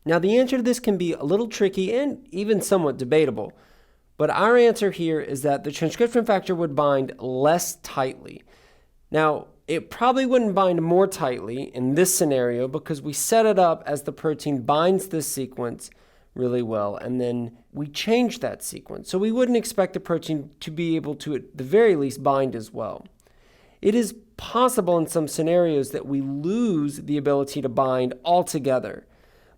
Now, the answer to this can be a little tricky and even somewhat debatable, but our answer here is that the transcription factor would bind less tightly. Now, it probably wouldn't bind more tightly in this scenario because we set it up as the protein binds this sequence really well, and then we change that sequence. So we wouldn't expect the protein to be able to, at the very least, bind as well. It is possible in some scenarios that we lose the ability to bind altogether.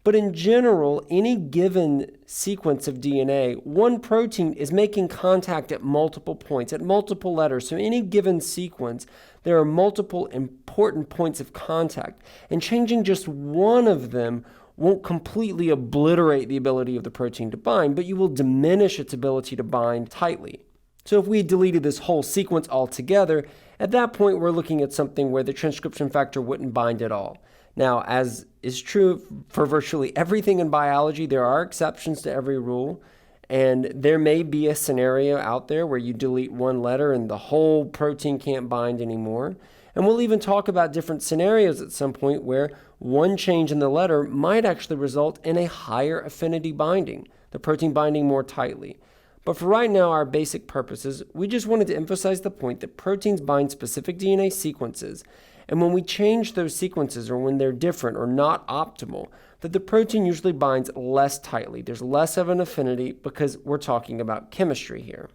But in general, any given sequence of DNA, one protein is making contact at multiple points, at multiple letters. So any given sequence, there are multiple important points of contact. And changing just one of them won't completely obliterate the ability of the protein to bind, but you will diminish its ability to bind tightly. So if we deleted this whole sequence altogether, at that point we're looking at something where the transcription factor wouldn't bind at all. Now, as is true for virtually everything in biology, there are exceptions to every rule, and there may be a scenario out there where you delete one letter and the whole protein can't bind anymore. And we'll even talk about different scenarios at some point where one change in the letter might actually result in a higher affinity binding, the protein binding more tightly. But for right now, our basic purposes, we just wanted to emphasize the point that proteins bind specific DNA sequences, and when we change those sequences or when they're different or not optimal, that the protein usually binds less tightly. There's less of an affinity because we're talking about chemistry here.